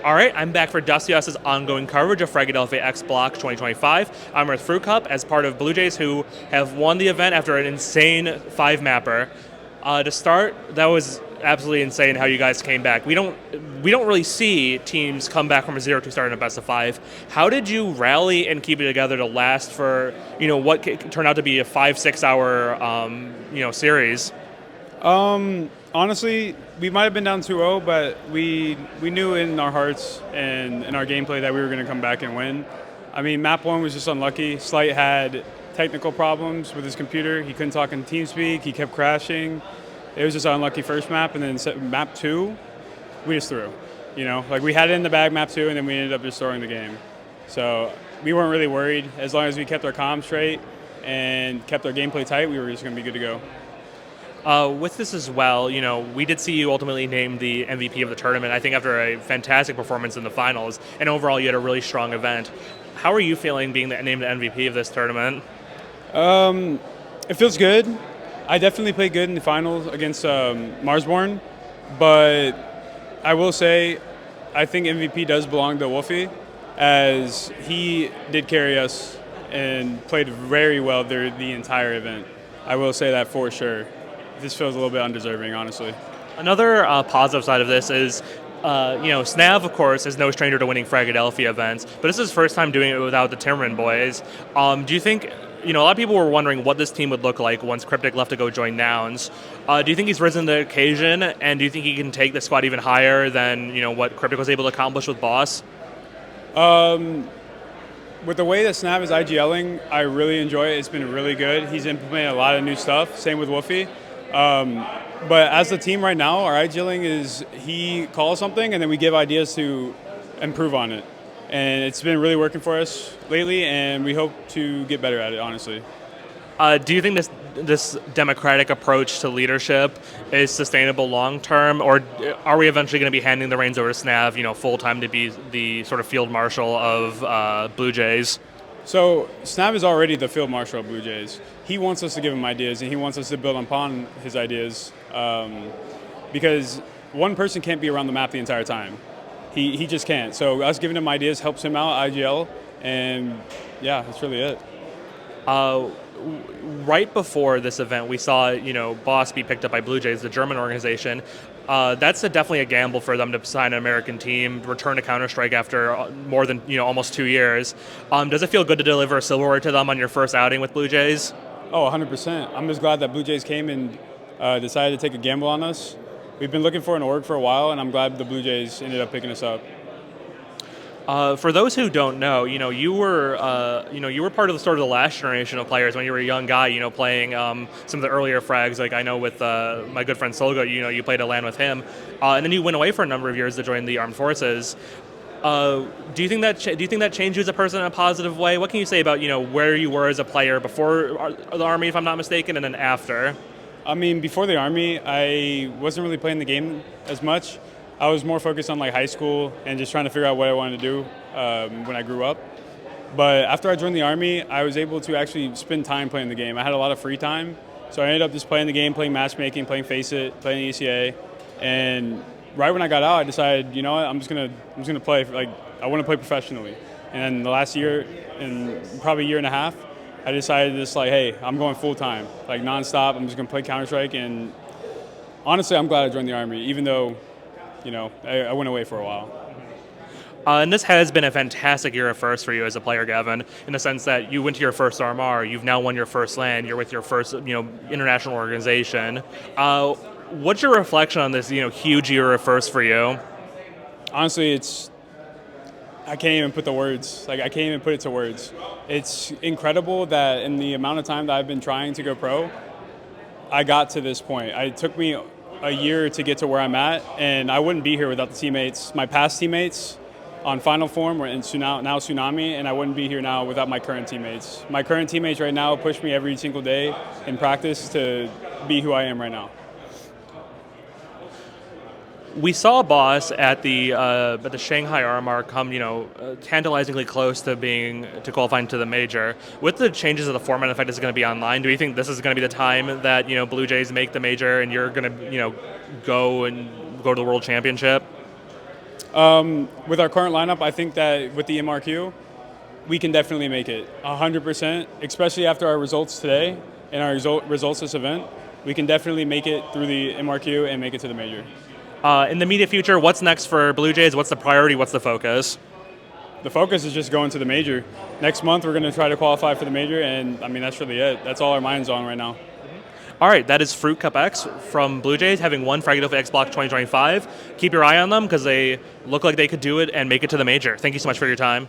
All right, I'm back for Dusty Us's ongoing coverage of FRAG X Block 2025. I'm with Fruitcupx as part of Blue Jays, who have won the event after an insane five-mapper. To start, that was absolutely insane how you guys came back. We don't really see teams come back from a 0-2 start in a best of five. How did you rally and keep it together to last for what turned out to be a 5-6 hour series? Honestly, we might have been down 2-0, but we knew in our hearts and in our gameplay that we were going to come back and win. I mean, map 1 was just unlucky. Slight had technical problems with his computer. He couldn't talk in TeamSpeak. He kept crashing. It was just an unlucky first map, and then map 2, we just threw. Like we had it in the bag map 2, and then we ended up just throwing the game. So we weren't really worried. As long as we kept our comms straight and kept our gameplay tight, we were just going to be good to go. With this as well, we did see you ultimately named the MVP of the tournament, I think after a fantastic performance in the finals, and overall you had a really strong event. How are you feeling being named the MVP of this tournament? It feels good. I definitely played good in the finals against Marsborn, but I will say I think MVP does belong to Wolfie, as he did carry us and played very well the entire event. I will say that for sure. This feels a little bit undeserving, honestly. Another positive side of this is, Snav, of course, is no stranger to winning Fragadelphia events, but this is his first time doing it without the Timmerman boys. Do you think, a lot of people were wondering what this team would look like once Cryptic left to go join Nouns. Do you think he's risen to the occasion, and do you think he can take the squad even higher than, what Cryptic was able to accomplish with Boss? With the way that Snav is IGLing, I really enjoy it. It's been really good. He's implemented a lot of new stuff. Same with Wolfie. But as the team right now, our IGLing is he calls something and then we give ideas to improve on it. And it's been really working for us lately, and we hope to get better at it, honestly. Do you think this democratic approach to leadership is sustainable long term, or are we eventually going to be handing the reins over to Snav, full time to be the sort of field marshal of Blue Jays? So Snav is already the field marshal of Blue Jays. He wants us to give him ideas, and he wants us to build upon his ideas, because one person can't be around the map the entire time. He just can't. So us giving him ideas helps him out, IGL, and yeah, that's really it. Right before this event, we saw, Boss be picked up by Blue Jays, the German organization. That's definitely a gamble for them to sign an American team, return to Counter-Strike after more than, almost 2 years. Does it feel good to deliver a silverware to them on your first outing with Blue Jays? Oh, 100%. I'm just glad that Blue Jays came and decided to take a gamble on us. We've been looking for an org for a while, and I'm glad the Blue Jays ended up picking us up. For those who don't know, you were part of the last generation of players when you were a young guy, playing some of the earlier frags. Like I know with my good friend Solgo, you played a LAN with him, and then you went away for a number of years to join the armed forces. Do you think that changed you as a person in a positive way? What can you say about where you were as a player before the army, if I'm not mistaken, and then after? I mean, before the army, I wasn't really playing the game as much. I was more focused on like high school and just trying to figure out what I wanted to do when I grew up. But after I joined the Army, I was able to actually spend time playing the game. I had a lot of free time, so I ended up just playing the game, playing matchmaking, playing Face It, playing ECA. And right when I got out, I decided, you know what, I'm just gonna play. I want to play professionally. And the last year, and probably a year and a half, I decided just hey, I'm going full time, nonstop. I'm just gonna play Counter-Strike. And honestly, I'm glad I joined the Army, even though I went away for a while. And this has been a fantastic year of first for you as a player, Gavin, in the sense that you went to your first RMR, you've now won your first LAN, you're with your first, international organization. What's your reflection on this, huge year of first for you? Honestly, I can't even put the words. I can't even put it to words. It's incredible that in the amount of time that I've been trying to go pro, I got to this point. It took me a year to get to where I'm at, and I wouldn't be here without the teammates, my past teammates on Final Form and now Tsunami, and I wouldn't be here now without my current teammates. My current teammates right now push me every single day in practice to be who I am right now. We saw Boss at the Shanghai RMR come, tantalizingly close to qualifying to the major. With the changes of the format, in fact, is going to be online. Do you think this is going to be the time that Blue Jays make the major and you're going to go to the World Championship? With our current lineup, I think that with the MRQ, we can definitely make it 100%, especially after our results today and our results this event. We can definitely make it through the MRQ and make it to the major. In the immediate future, what's next for Blue Jays? What's the priority? What's the focus? The focus is just going to the major. Next month, we're going to try to qualify for the major, and I mean, that's really it. That's all our mind's on right now. All right, that is Fruitcupx from Blue Jays, having won FRAG X Block 2025. Keep your eye on them because they look like they could do it and make it to the major. Thank you so much for your time.